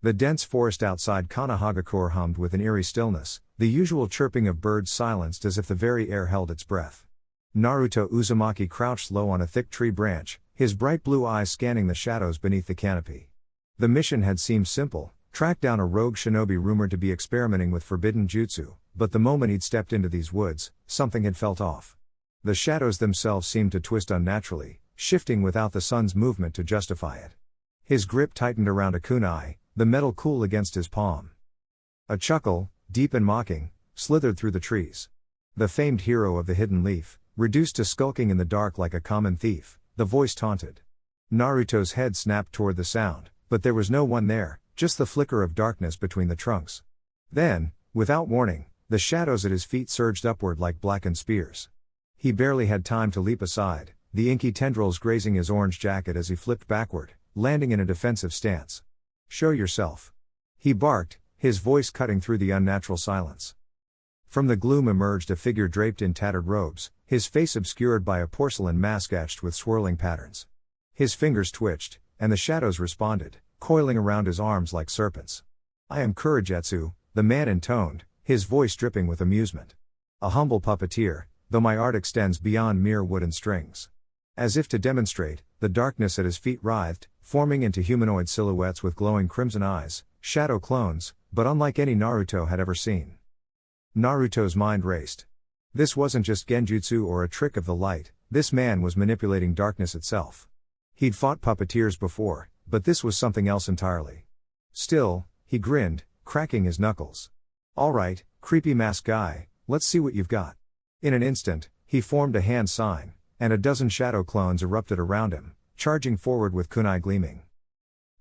The dense forest outside Kanahagakure hummed with an eerie stillness, the usual chirping of birds silenced as if the very air held its breath. Naruto Uzumaki crouched low on a thick tree branch, his bright blue eyes scanning the shadows beneath the canopy. The mission had seemed simple: track down a rogue shinobi rumored to be experimenting with forbidden jutsu, but the moment he'd stepped into these woods, something had felt off. The shadows themselves seemed to twist unnaturally, shifting without the sun's movement to justify it. His grip tightened around a kunai, the metal cool against his palm. A chuckle, deep and mocking, slithered through the trees. The famed hero of the hidden leaf, reduced to skulking in the dark like a common thief, the voice taunted. Naruto's head snapped toward the sound, but there was no one there, just the flicker of darkness between the trunks. Then, without warning, the shadows at his feet surged upward like blackened spears. He barely had time to leap aside, the inky tendrils grazing his orange jacket as he flipped backward, landing in a defensive stance. "Show yourself," he barked, his voice cutting through the unnatural silence. From the gloom emerged a figure draped in tattered robes, his face obscured by a porcelain mask etched with swirling patterns. His fingers twitched, and the shadows responded, coiling around his arms like serpents. "I am Kurijetsu," the man intoned, his voice dripping with amusement. "A humble puppeteer, though my art extends beyond mere wooden strings." As if to demonstrate, the darkness at his feet writhed, forming into humanoid silhouettes with glowing crimson eyes, shadow clones, but unlike any Naruto had ever seen. Naruto's mind raced. This wasn't just genjutsu or a trick of the light, this man was manipulating darkness itself. He'd fought puppeteers before, but this was something else entirely. Still, he grinned, cracking his knuckles. "All right, creepy mask guy, let's see what you've got." In an instant, he formed a hand sign, and a dozen shadow clones erupted around him, charging forward with kunai gleaming.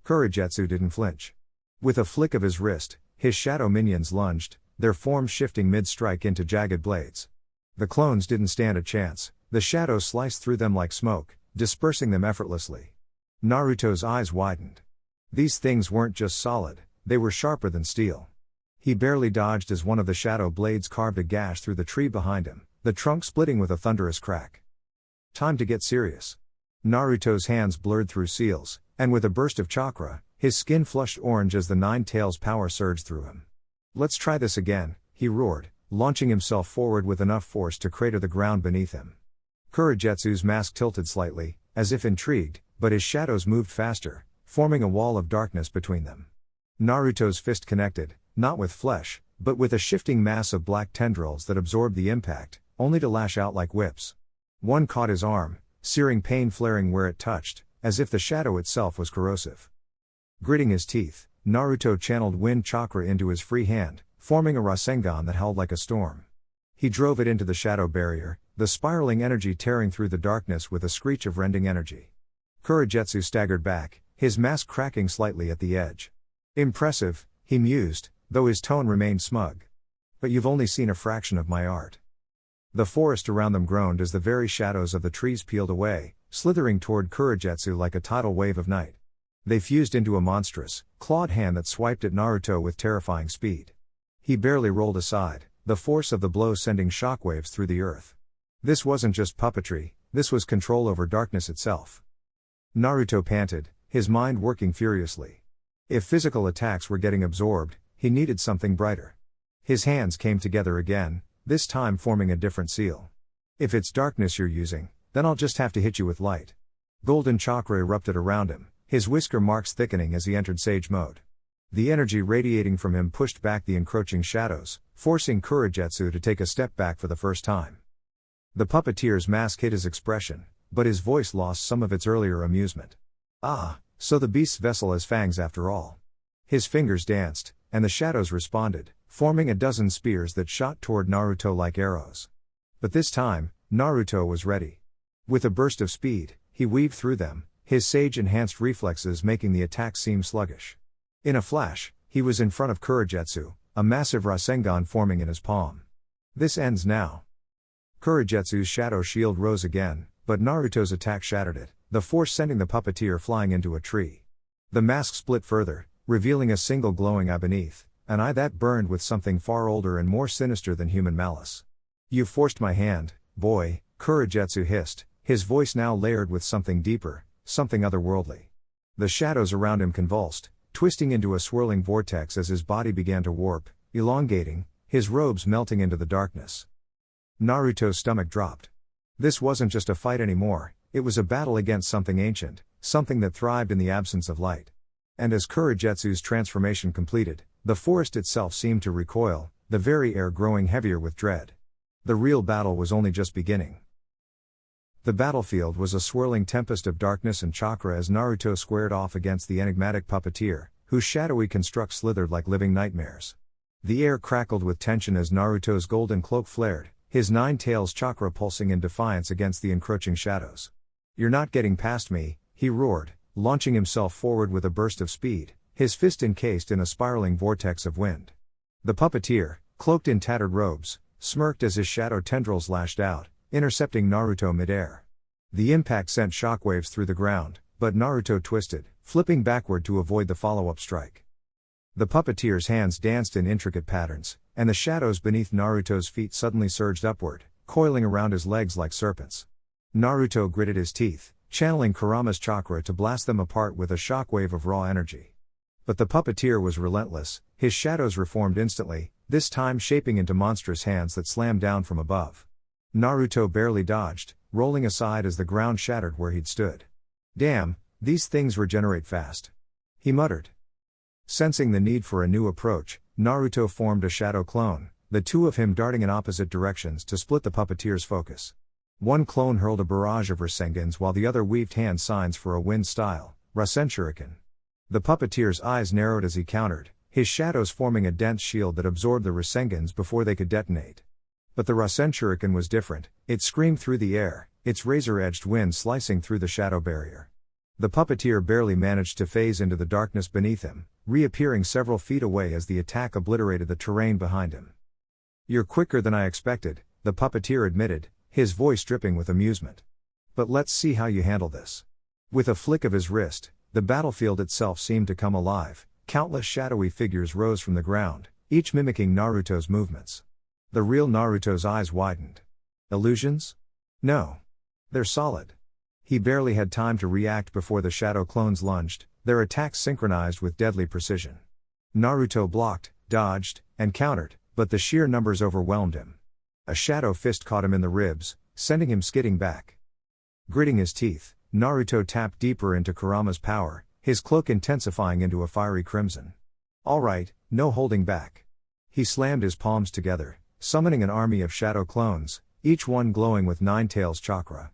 Kurijetsu didn't flinch. With a flick of his wrist, his shadow minions lunged, their forms shifting mid-strike into jagged blades. The clones didn't stand a chance, the shadows sliced through them like smoke, dispersing them effortlessly. Naruto's eyes widened. These things weren't just solid, they were sharper than steel. He barely dodged as one of the shadow blades carved a gash through the tree behind him, the trunk splitting with a thunderous crack. Time to get serious. Naruto's hands blurred through seals, and with a burst of chakra, his skin flushed orange as the Nine Tails' power surged through him. "Let's try this again," he roared, launching himself forward with enough force to crater the ground beneath him. Kurijetsu's mask tilted slightly, as if intrigued, but his shadows moved faster, forming a wall of darkness between them. Naruto's fist connected, not with flesh, but with a shifting mass of black tendrils that absorbed the impact, only to lash out like whips. One caught his arm, searing pain flaring where it touched, as if the shadow itself was corrosive. Gritting his teeth, Naruto channeled wind chakra into his free hand, forming a Rasengan that howled like a storm. He drove it into the shadow barrier, the spiraling energy tearing through the darkness with a screech of rending energy. Kurijetsu staggered back, his mask cracking slightly at the edge. "Impressive," he mused, though his tone remained smug. "But you've only seen a fraction of my art." The forest around them groaned as the very shadows of the trees peeled away, slithering toward Kurijetsu like a tidal wave of night. They fused into a monstrous, clawed hand that swiped at Naruto with terrifying speed. He barely rolled aside, the force of the blow sending shockwaves through the earth. This wasn't just puppetry, this was control over darkness itself. Naruto panted, his mind working furiously. If physical attacks were getting absorbed, he needed something brighter. His hands came together again, this time forming a different seal. "If it's darkness you're using, then I'll just have to hit you with light." Golden chakra erupted around him, his whisker marks thickening as he entered sage mode. The energy radiating from him pushed back the encroaching shadows, forcing Kurijetsu to take a step back for the first time. The puppeteer's mask hid his expression, but his voice lost some of its earlier amusement. "Ah, so the beast's vessel has fangs after all." His fingers danced, and the shadows responded, forming a dozen spears that shot toward Naruto like arrows. But this time, Naruto was ready. With a burst of speed, he weaved through them, his sage-enhanced reflexes making the attack seem sluggish. In a flash, he was in front of Kurijetsu, a massive Rasengan forming in his palm. "This ends now." Kurijetsu's shadow shield rose again, but Naruto's attack shattered it, the force sending the puppeteer flying into a tree. The mask split further, revealing a single glowing eye beneath, an eye that burned with something far older and more sinister than human malice. "You've forced my hand, boy," Kurijetsu hissed, his voice now layered with something deeper, something otherworldly. The shadows around him convulsed, twisting into a swirling vortex as his body began to warp, elongating, his robes melting into the darkness. Naruto's stomach dropped. This wasn't just a fight anymore, it was a battle against something ancient, something that thrived in the absence of light. And as Kurijetsu's transformation completed, the forest itself seemed to recoil, the very air growing heavier with dread. The real battle was only just beginning. The battlefield was a swirling tempest of darkness and chakra as Naruto squared off against the enigmatic puppeteer, whose shadowy construct slithered like living nightmares. The air crackled with tension as Naruto's golden cloak flared, his nine tails chakra pulsing in defiance against the encroaching shadows. "You're not getting past me," he roared, launching himself forward with a burst of speed, his fist encased in a spiraling vortex of wind. The puppeteer, cloaked in tattered robes, smirked as his shadow tendrils lashed out, intercepting Naruto midair. The impact sent shockwaves through the ground, but Naruto twisted, flipping backward to avoid the follow-up strike. The puppeteer's hands danced in intricate patterns, and the shadows beneath Naruto's feet suddenly surged upward, coiling around his legs like serpents. Naruto gritted his teeth, channeling Kurama's chakra to blast them apart with a shockwave of raw energy. But the puppeteer was relentless, his shadows reformed instantly, this time shaping into monstrous hands that slammed down from above. Naruto barely dodged, rolling aside as the ground shattered where he'd stood. "Damn, these things regenerate fast," he muttered. Sensing the need for a new approach, Naruto formed a shadow clone, the two of him darting in opposite directions to split the puppeteer's focus. One clone hurled a barrage of Rasengans while the other weaved hand signs for a wind-style, Rasen Shuriken. The puppeteer's eyes narrowed as he countered, his shadows forming a dense shield that absorbed the Rasengans before they could detonate. But the Rasen Shuriken was different, it screamed through the air, its razor-edged wind slicing through the shadow barrier. The puppeteer barely managed to phase into the darkness beneath him, reappearing several feet away as the attack obliterated the terrain behind him. "You're quicker than I expected," the puppeteer admitted, his voice dripping with amusement. "But let's see how you handle this." With a flick of his wrist, the battlefield itself seemed to come alive, countless shadowy figures rose from the ground, each mimicking Naruto's movements. The real Naruto's eyes widened. Illusions? No. They're solid. He barely had time to react before the shadow clones lunged, their attacks synchronized with deadly precision. Naruto blocked, dodged, and countered, but the sheer numbers overwhelmed him. A shadow fist caught him in the ribs, sending him skidding back. Gritting his teeth, Naruto tapped deeper into Kurama's power, his cloak intensifying into a fiery crimson. "All right, no holding back." He slammed his palms together, summoning an army of shadow clones, each one glowing with nine tails chakra.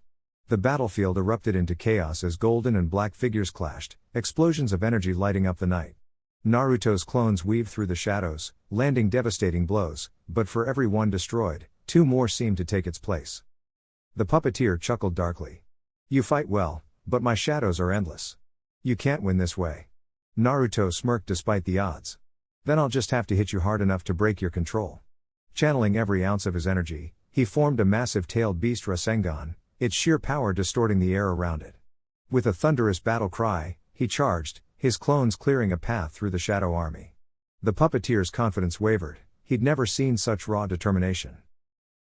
The battlefield erupted into chaos as golden and black figures clashed, explosions of energy lighting up the night. Naruto's clones weaved through the shadows, landing devastating blows, but for every one destroyed, two more seemed to take its place. The puppeteer chuckled darkly. "You fight well, but my shadows are endless. You can't win this way." Naruto smirked despite the odds. "Then I'll just have to hit you hard enough to break your control." Channeling every ounce of his energy, he formed a massive tailed beast Rasengan, its sheer power distorting the air around it. With a thunderous battle cry, he charged, his clones clearing a path through the shadow army. The puppeteer's confidence wavered, he'd never seen such raw determination.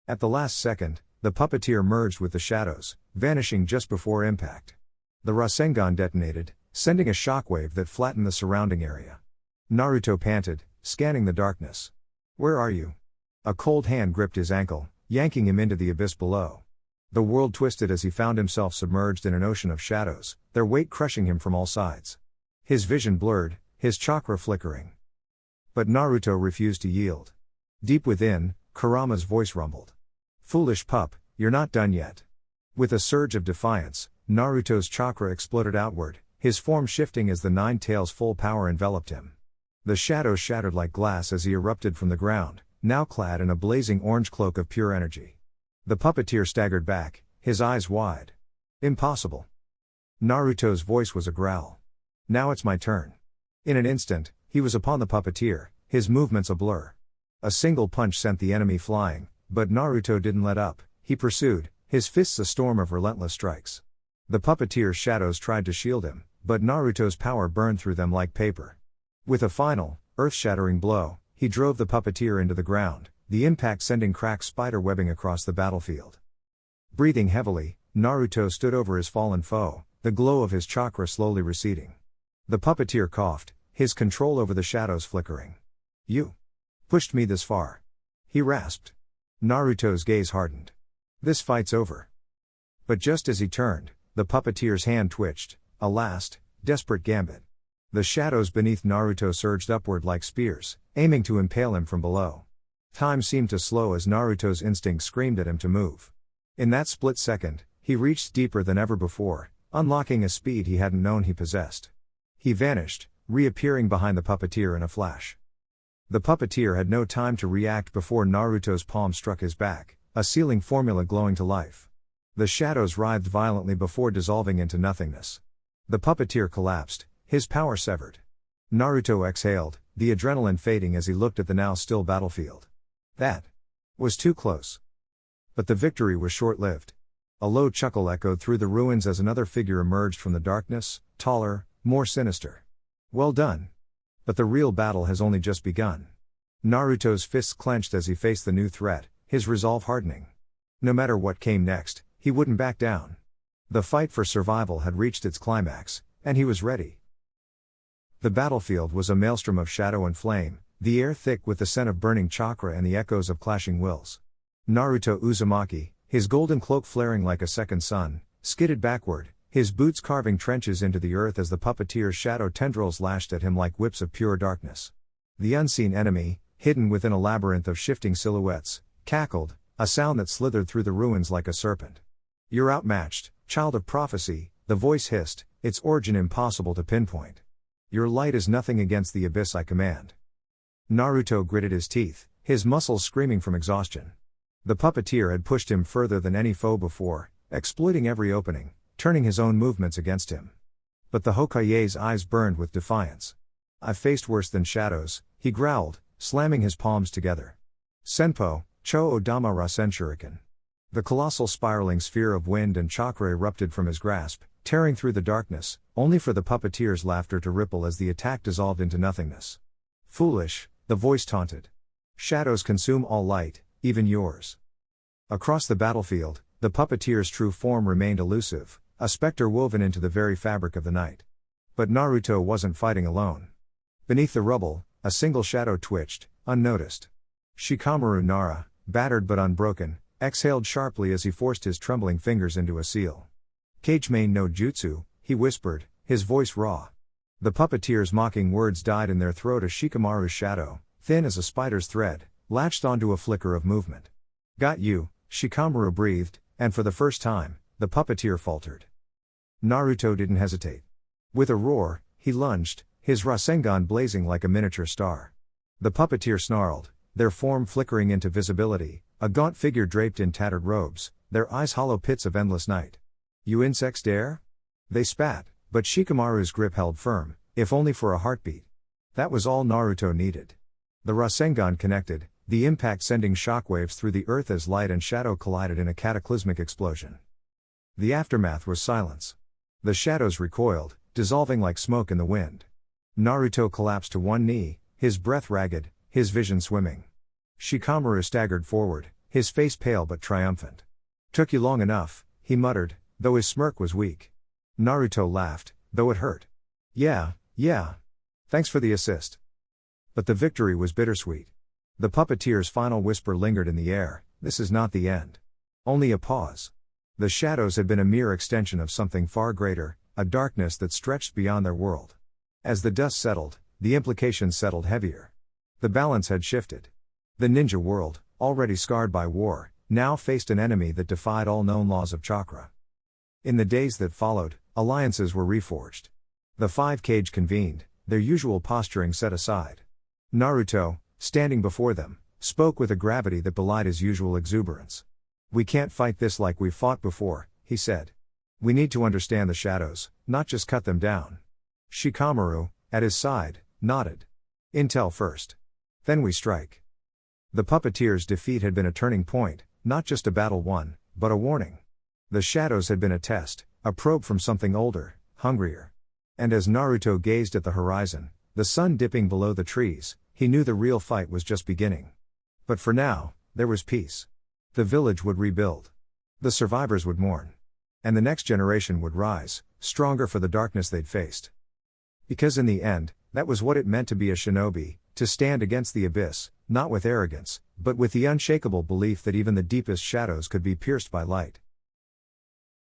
At the last second, the puppeteer merged with the shadows, vanishing just before impact. The Rasengan detonated, sending a shockwave that flattened the surrounding area. Naruto panted, scanning the darkness. "Where are you?" A cold hand gripped his ankle, yanking him into the abyss below. The world twisted as he found himself submerged in an ocean of shadows, their weight crushing him from all sides. His vision blurred, his chakra flickering. But Naruto refused to yield. Deep within, Kurama's voice rumbled. "Foolish pup, you're not done yet." With a surge of defiance, Naruto's chakra exploded outward, his form shifting as the nine tails' full power enveloped him. The shadows shattered like glass as he erupted from the ground, now clad in a blazing orange cloak of pure energy. The puppeteer staggered back, his eyes wide. "Impossible." Naruto's voice was a growl. "Now it's my turn." In an instant, he was upon the puppeteer, his movements a blur. A single punch sent the enemy flying, but Naruto didn't let up, he pursued, his fists a storm of relentless strikes. The puppeteer's shadows tried to shield him, but Naruto's power burned through them like paper. With a final, earth-shattering blow, he drove the puppeteer into the ground, the impact sending cracked spider-webbing across the battlefield. Breathing heavily, Naruto stood over his fallen foe, the glow of his chakra slowly receding. The puppeteer coughed, his control over the shadows flickering. You pushed me this far, he rasped. Naruto's gaze hardened. This fight's over. But just as he turned, the puppeteer's hand twitched, a last, desperate gambit. The shadows beneath Naruto surged upward like spears, aiming to impale him from below. Time seemed to slow as Naruto's instinct screamed at him to move. In that split second, he reached deeper than ever before, unlocking a speed he hadn't known he possessed. He vanished, reappearing behind the puppeteer in a flash. The puppeteer had no time to react before Naruto's palm struck his back, a sealing formula glowing to life. The shadows writhed violently before dissolving into nothingness. The puppeteer collapsed, his power severed. Naruto exhaled, the adrenaline fading as he looked at the now still battlefield. That was too close. But the victory was short-lived. A low chuckle echoed through the ruins as another figure emerged from the darkness, taller, more sinister. Well done. But the real battle has only just begun. Naruto's fists clenched as he faced the new threat, his resolve hardening. No matter what came next, he wouldn't back down. The fight for survival had reached its climax, and he was ready. The battlefield was a maelstrom of shadow and flame, the air thick with the scent of burning chakra and the echoes of clashing wills. Naruto Uzumaki, his golden cloak flaring like a second sun, skidded backward, his boots carving trenches into the earth as the puppeteer's shadow tendrils lashed at him like whips of pure darkness. The unseen enemy, hidden within a labyrinth of shifting silhouettes, cackled, a sound that slithered through the ruins like a serpent. You're outmatched, child of prophecy, the voice hissed, its origin impossible to pinpoint. Your light is nothing against the abyss I command. Naruto gritted his teeth, his muscles screaming from exhaustion. The puppeteer had pushed him further than any foe before, exploiting every opening, turning his own movements against him. But the Hokage's eyes burned with defiance. I've faced worse than shadows, he growled, slamming his palms together. Senpo, Cho Odama Rasen Shuriken. The colossal spiraling sphere of wind and chakra erupted from his grasp, tearing through the darkness, only for the puppeteer's laughter to ripple as the attack dissolved into nothingness. Foolish, the voice taunted. Shadows consume all light, even yours. Across the battlefield, the puppeteer's true form remained elusive, a specter woven into the very fabric of the night. But Naruto wasn't fighting alone. Beneath the rubble, a single shadow twitched, unnoticed. Shikamaru Nara, battered but unbroken, exhaled sharply as he forced his trembling fingers into a seal. Kagemain no jutsu, he whispered, his voice raw. The puppeteer's mocking words died in their throat as Shikamaru's shadow, thin as a spider's thread, latched onto a flicker of movement. Got you, Shikamaru breathed, and for the first time, the puppeteer faltered. Naruto didn't hesitate. With a roar, he lunged, his Rasengan blazing like a miniature star. The puppeteer snarled, their form flickering into visibility, a gaunt figure draped in tattered robes, their eyes hollow pits of endless night. You insects dare? They spat, but Shikamaru's grip held firm, if only for a heartbeat. That was all Naruto needed. The Rasengan connected, the impact sending shockwaves through the earth as light and shadow collided in a cataclysmic explosion. The aftermath was silence. The shadows recoiled, dissolving like smoke in the wind. Naruto collapsed to one knee, his breath ragged, his vision swimming. Shikamaru staggered forward, his face pale but triumphant. Took you long enough, he muttered, though his smirk was weak. Naruto laughed, though it hurt. Yeah. Thanks for the assist. But the victory was bittersweet. The puppeteer's final whisper lingered in the air, this is not the end. Only a pause. The shadows had been a mere extension of something far greater, a darkness that stretched beyond their world. As the dust settled, the implications settled heavier. The balance had shifted. The ninja world, already scarred by war, now faced an enemy that defied all known laws of chakra. In the days that followed, alliances were reforged. The five Kage convened, their usual posturing set aside. Naruto, standing before them, spoke with a gravity that belied his usual exuberance. We can't fight this like we've fought before, he said. We need to understand the shadows, not just cut them down. Shikamaru, at his side, nodded. Intel first. Then we strike. The puppeteer's defeat had been a turning point, not just a battle won, but a warning. The shadows had been a test, a probe from something older, hungrier. And as Naruto gazed at the horizon, the sun dipping below the trees, he knew the real fight was just beginning. But for now, there was peace. The village would rebuild. The survivors would mourn. And the next generation would rise, stronger for the darkness they'd faced. Because in the end, That was what it meant to be a shinobi, to stand against the abyss, not with arrogance, but with the unshakable belief that even the deepest shadows could be pierced by light.